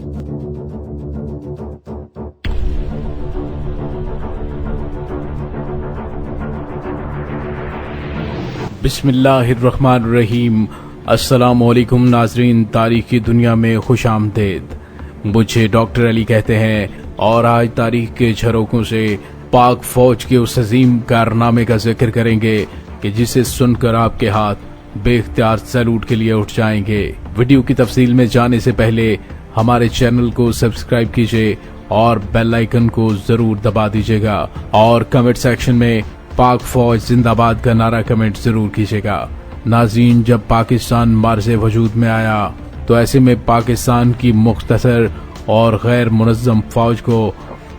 بسم اللہ الرحمن الرحیم۔ السلام علیکم ناظرین، تاریخ کی دنیا میں خوش آمدید۔ مجھے ڈاکٹر علی کہتے ہیں اور آج تاریخ کے جھروکوں سے پاک فوج کے اس عظیم کارنامے کا ذکر کریں گے کہ جسے سن کر آپ کے ہاتھ بے اختیار سیلوٹ کے لیے اٹھ جائیں گے۔ ویڈیو کی تفصیل میں جانے سے پہلے ہمارے چینل کو سبسکرائب کیجئے اور بیل آئیکن کو ضرور دبا دیجئے گا، اور کمنٹ سیکشن میں پاک فوج زندہ باد کا نعرہ کمنٹ ضرور کیجئے گا۔ ناظرین، جب پاکستان مارز وجود میں آیا تو ایسے میں پاکستان کی مختصر اور غیر منظم فوج کو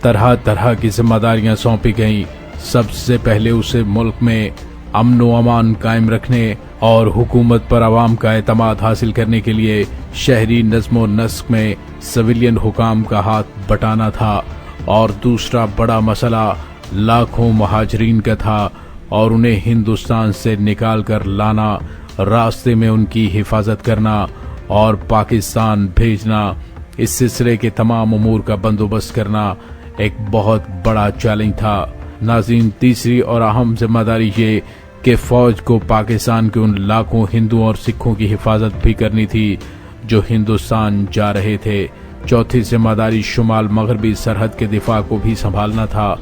طرح طرح کی ذمہ داریاں سونپی گئیں۔ سب سے پہلے اسے ملک میں امن و امان قائم رکھنے اور حکومت پر عوام کا اعتماد حاصل کرنے کے لیے شہری نظم و نسق میں سویلین حکام کا ہاتھ بٹانا تھا، اور دوسرا بڑا مسئلہ لاکھوں مہاجرین کا تھا اور انہیں ہندوستان سے نکال کر لانا، راستے میں ان کی حفاظت کرنا اور پاکستان بھیجنا۔ اس سلسلے کے تمام امور کا بندوبست کرنا ایک بہت بڑا چیلنج تھا۔ ناظرین، تیسری اور اہم ذمہ داری یہ کہ فوج کو پاکستان کے ان لاکھوں ہندوؤں اور سکھوں کی حفاظت بھی کرنی تھی جو ہندوستان جا رہے تھے۔ چوتھی ذمہ داری شمال مغربی سرحد کے دفاع کو بھی سنبھالنا تھا،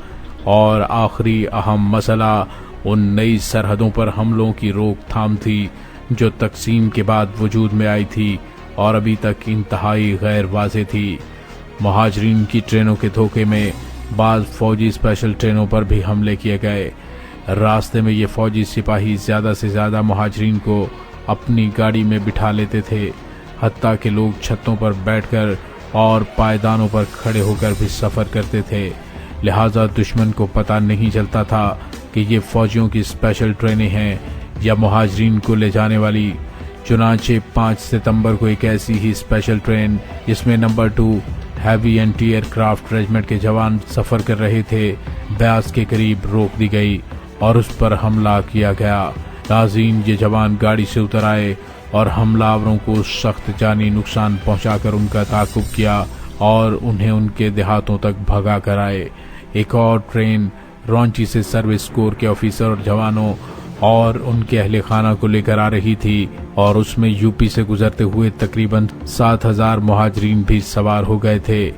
اور آخری اہم مسئلہ ان نئی سرحدوں پر حملوں کی روک تھام تھی جو تقسیم کے بعد وجود میں آئی تھی اور ابھی تک انتہائی غیر واضح تھی۔ مہاجرین کی ٹرینوں کے دھوکے میں بعض فوجی اسپیشل ٹرینوں پر بھی حملے کیے گئے۔ راستے میں یہ فوجی سپاہی زیادہ سے زیادہ مہاجرین کو اپنی گاڑی میں بٹھا لیتے تھے، حتیٰ کہ لوگ چھتوں پر بیٹھ کر اور پائیدانوں پر کھڑے ہو کر بھی سفر کرتے تھے، لہٰذا دشمن کو پتہ نہیں چلتا تھا کہ یہ فوجیوں کی اسپیشل ٹرینیں ہیں یا مہاجرین کو لے جانے والی۔ چنانچہ 5 ستمبر کو ایک ایسی ہی اسپیشل ٹرین جس میں number 2 heavy anti aircraft regiment کے جوان سفر کر رہے تھے، بیاس کے قریب روک دی گئی اور اس پر حملہ کیا گیا۔ ناظرین، یہ جوان گاڑی سے اتر آئے اور حملہ آوروں کو سخت جانی نقصان پہنچا کر ان کا تعاقب کیا اور انہیں ان کے دیہاتوں تک بھگا کر آئے۔ ایک اور ٹرین رانچی سے سروس کور کے آفیسر اور جوانوں اور ان کے اہل خانہ کو لے کر آ رہی تھی، اور اس میں یو پی سے گزرتے ہوئے تقریباً 7,000 مہاجرین بھی سوار ہو گئے تھے۔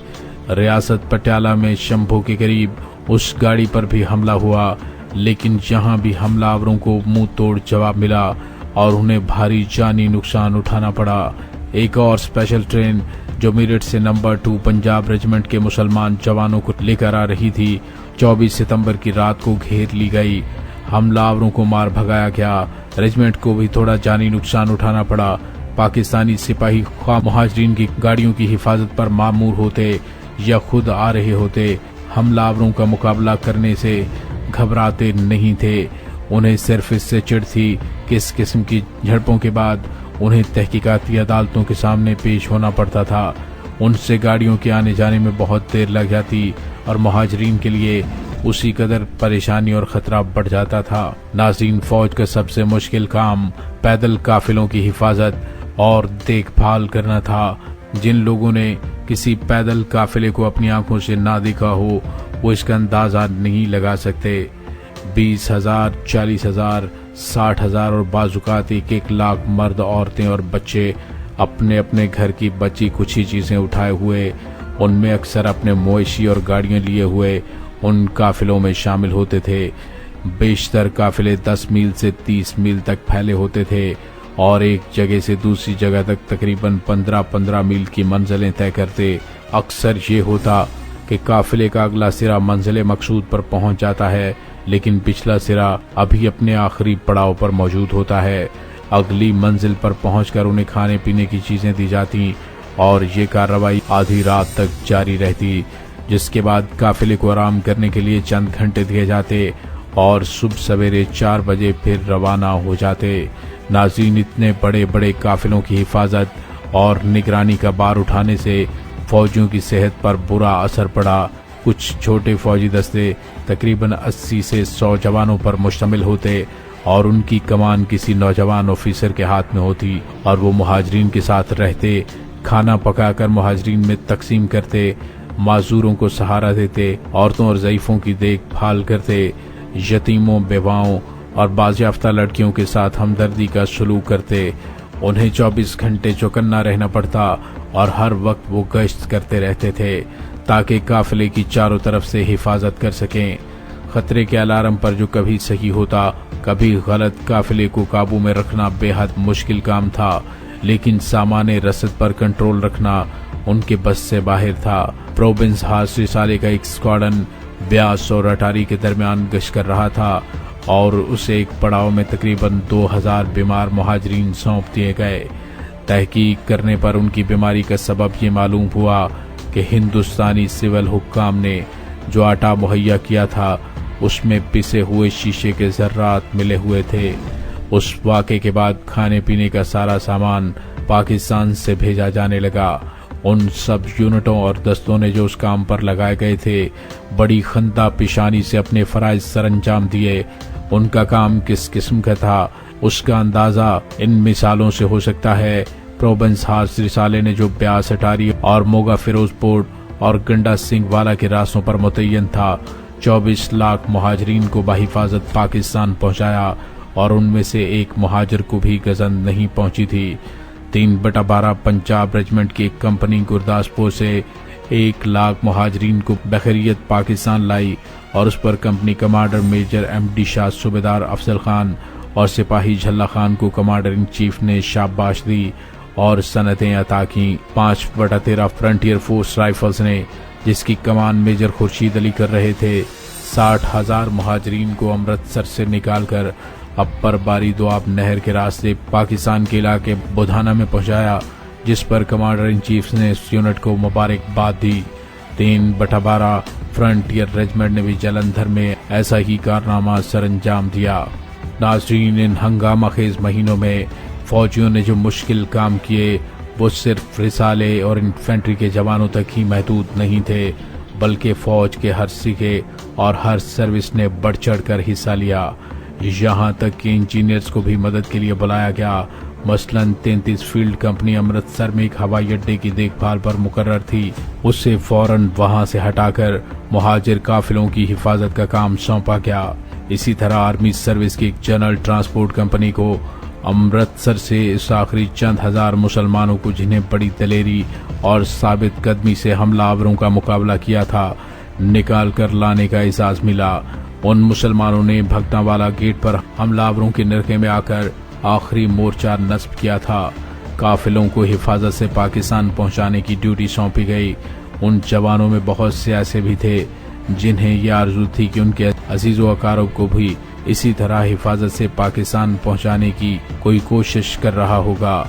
ریاست پٹیالہ میں شمبھو کے قریب اس گاڑی پر بھی حملہ ہوا، لیکن یہاں بھی حملہ آوروں کو منہ توڑ جواب ملا اور انہیں بھاری جانی نقصان اٹھانا پڑا۔ ایک اور اسپیشل ٹرین جو میرٹھ سے نمبر 2 پنجاب ریجمنٹ کے مسلمان جوانوں کو لے کر آ رہی تھی، 24 ستمبر کی رات کو گھیر لی گئی۔ حملہ آوروں کو مار بھگایا گیا، ریجمنٹ کو بھی تھوڑا جانی نقصان اٹھانا پڑا۔ پاکستانی سپاہی خواہ مہاجرین کی گاڑیوں کی حفاظت پر مامور ہوتے یا خود آ رہے ہوتے، حملہ آوروں کا مقابلہ کرنے سے گھبراتے نہیں تھے۔ انہیں صرف اس سے چڑ تھی کہ اس قسم کی جھڑپوں کے بعد انہیں تحقیقاتی عدالتوں کے سامنے پیش ہونا پڑتا تھا، ان سے گاڑیوں کے آنے جانے میں بہت دیر لگ جاتی اور مہاجرین کے لیے اسی قدر پریشانی اور خطرہ بڑھ جاتا تھا۔ ناظرین، فوج کا سب سے مشکل کام پیدل قافلوں کی حفاظت اور دیکھ بھال کرنا تھا۔ جن لوگوں نے کسی پیدل قافلے کو اپنی آنکھوں سے نہ دیکھا ہو وہ اس کا اندازہ نہیں لگا سکتے۔ 20,000، 40,000، 60,000 اور بعض اوقات 1 لاکھ مرد، عورتیں اور بچے اپنے اپنے گھر کی بچی کچھ ہی چیزیں اٹھائے ہوئے، ان میں اکثر اپنے مویشی اور گاڑیاں لیے ہوئے ان قافلوں میں شامل ہوتے تھے۔ بیشتر قافلے 10 میل سے 30 میل تک پھیلے ہوتے تھے اور ایک جگہ سے دوسری جگہ تک تقریباً 15 میل کی منزلیں طے کرتے۔ اکثر یہ ہوتا کہ قافلے کا اگلا سرا منزل مقصود پر پہنچ جاتا ہے، لیکن پچھلا سرا ابھی اپنے آخری پڑاؤ پر موجود ہوتا ہے۔ اگلی منزل پر پہنچ کر انہیں کھانے پینے کی چیزیں دی جاتی اور یہ کارروائی آدھی رات تک جاری رہتی، جس کے بعد قافلے کو آرام کرنے کے لیے چند گھنٹے دیے جاتے اور صبح سویرے 4 بجے پھر روانہ ہو جاتے۔ ناظرین، اتنے بڑے بڑے قافلوں کی حفاظت اور نگرانی کا بار اٹھانے سے فوجیوں کی صحت پر برا اثر پڑا۔ کچھ چھوٹے فوجی دستے تقریباً 80 سے 100 جوانوں پر مشتمل ہوتے اور ان کی کمان کسی نوجوان آفیسر کے ہاتھ میں ہوتی اور وہ مہاجرین کے ساتھ رہتے کھانا پکا کر مہاجرین میں تقسیم کرتے، معذوروں کو سہارا دیتے، عورتوں اور ضعیفوں کی دیکھ بھال کرتے، یتیموں، بیواؤں اور بازیافتہ لڑکیوں کے ساتھ ہمدردی کا سلوک کرتے۔ انہیں 24 گھنٹے چوکنا رہنا پڑتا اور ہر وقت وہ گشت کرتے رہتے تھے تاکہ قافلے کی چاروں طرف سے حفاظت کر سکیں۔ خطرے کے الارم پر جو کبھی صحیح ہوتا کبھی غلط، قافلے کو قابو میں رکھنا بے حد مشکل کام تھا، لیکن سامان رسد پر کنٹرول رکھنا ان کے بس سے باہر تھا۔ پروونس ہاؤس رسالے کا ایک اسکواڈن بیاس اور اٹاری کے درمیان گشت کر رہا تھا اور اسے ایک پڑاؤ میں تقریباً 2000 بیمار مہاجرین سونپ دیے گئے۔ تحقیق کرنے پر ان کی بیماری کا سبب یہ معلوم ہوا کہ ہندوستانی سول حکام نے جو آٹا مہیا کیا تھا اس میں پسے ہوئے شیشے کے ذرات ملے ہوئے تھے۔ اس واقعے کے بعد کھانے پینے کا سارا سامان پاکستان سے بھیجا جانے لگا۔ ان سب یونٹوں اور دستوں نے جو اس کام پر لگائے گئے تھے بڑی خندہ پیشانی سے اپنے فرائض سر انجام دیے۔ ان کا کام کس قسم کا تھا اس کا اندازہ ان مثالوں سے ہو سکتا ہے۔ پروونس ہاؤس رسالے نے جو بیاس، اٹاری اور موگا فیروز پور اور گنڈا سنگھ والا کے راستوں پر متعین تھا 24 لاکھ مہاجرین کو بحفاظت پاکستان پہنچایا اور ان میں سے ایک مہاجر کو بھی گزند نہیں پہنچی تھی۔ 3/12 پنجاب ریجمنٹ کی ایک کمپنی گرداسپور سے 1 لاکھ مہاجرین کو بخیریت پاکستان لائی اور اس پر کمپنی کمانڈر میجر MD شاہ، صوبیدار افضل خان اور سپاہی جھلا خان کو کمانڈر ان چیف نے شاباش دی اور سنتیں عطا کیں۔ 5/13 فرنٹیئر فورس رائفلز نے، جس کی کمان میجر خورشید علی کر رہے تھے، 60,000 مہاجرین کو امرتسر سے نکال کر اپر باری دوآب نہر کے راستے پاکستان کے علاقے بدھانا میں پہنچایا، جس پر کمانڈر ان چیف نے اس یونٹ کو مبارکباد دی۔ 3/12 فرنٹیئر ریجمنٹ نے بھی جلندھر میں ایسا ہی کارنامہ سر انجام دیا۔ ناظرین، ان ہنگامہ خیز مہینوں میں فوجیوں نے جو مشکل کام کیے وہ صرف رسالے اور انفینٹری کے جوانوں تک ہی محدود نہیں تھے، بلکہ فوج کے ہر سکھے اور ہر سروس نے بڑھ چڑھ کر حصہ لیا، یہاں تک کہ انجینئرز کو بھی مدد کے لیے بلایا گیا۔ مثلاً 33 فیلڈ کمپنی امرتسر میں ایک ہوائی اڈے کی دیکھ بھال پر مقرر تھی، اسے فوراً وہاں سے ہٹا کر مہاجر قافلوں کی حفاظت کا کام سونپا گیا۔ اسی طرح آرمی سروس کی ایک جنرل ٹرانسپورٹ کمپنی کو امرتسر سے اس آخری چند ہزار مسلمانوں کو جنہیں بڑی دلیری اور ثابت قدمی سے حملہ آوروں کا مقابلہ کیا تھا نکال کر لانے کا اعزاز ملا۔ ان مسلمانوں نے بھگتاں والا گیٹ پر حملہ آوروں کے نرخے میں آ کر آخری مورچہ نصب کیا تھا۔ قافلوں کو حفاظت سے پاکستان پہنچانے کی ڈیوٹی سونپی گئی۔ ان جوانوں میں بہت سے ایسے بھی تھے جنہیں یہ آرزو تھی کہ ان کے عزیز و اقارب کو بھی اسی طرح حفاظت سے پاکستان پہنچانے کی کوئی کوشش کر رہا ہوگا۔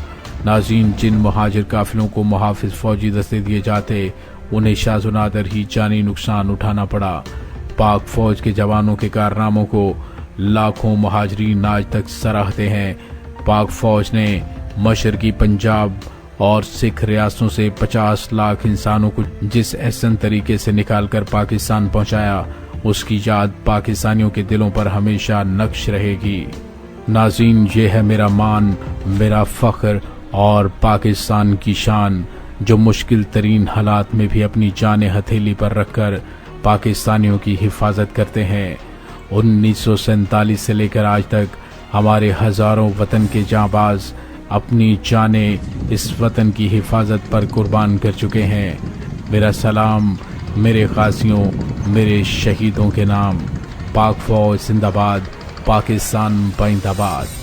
ناظرین، جن مہاجر قافلوں کو محافظ فوجی دستے دیے جاتے انہیں شاذ و نادر ہی جانی نقصان اٹھانا پڑا۔ پاک فوج کے جوانوں کے کارناموں کو لاکھوں مہاجرین آج تک سراہتے ہیں۔ پاک فوج نے مشرقی پنجاب اور سکھ ریاستوں سے 50 لاکھ انسانوں کو جس احسن طریقے سے نکال کر پاکستان پہنچایا، اس کی یاد پاکستانیوں کے دلوں پر ہمیشہ نقش رہے گی۔ ناظرین، یہ ہے میرا مان، میرا فخر اور پاکستان کی شان، جو مشکل ترین حالات میں بھی اپنی جان ہتھیلی پر رکھ کر پاکستانیوں کی حفاظت کرتے ہیں۔ 1947 سے لے کر آج تک ہمارے ہزاروں وطن کے جانباز اپنی جانیں اس وطن کی حفاظت پر قربان کر چکے ہیں۔ میرا سلام میرے غازیوں، میرے شہیدوں کے نام۔ پاک فوج زندہ باد، پاکستان بائندہ باد۔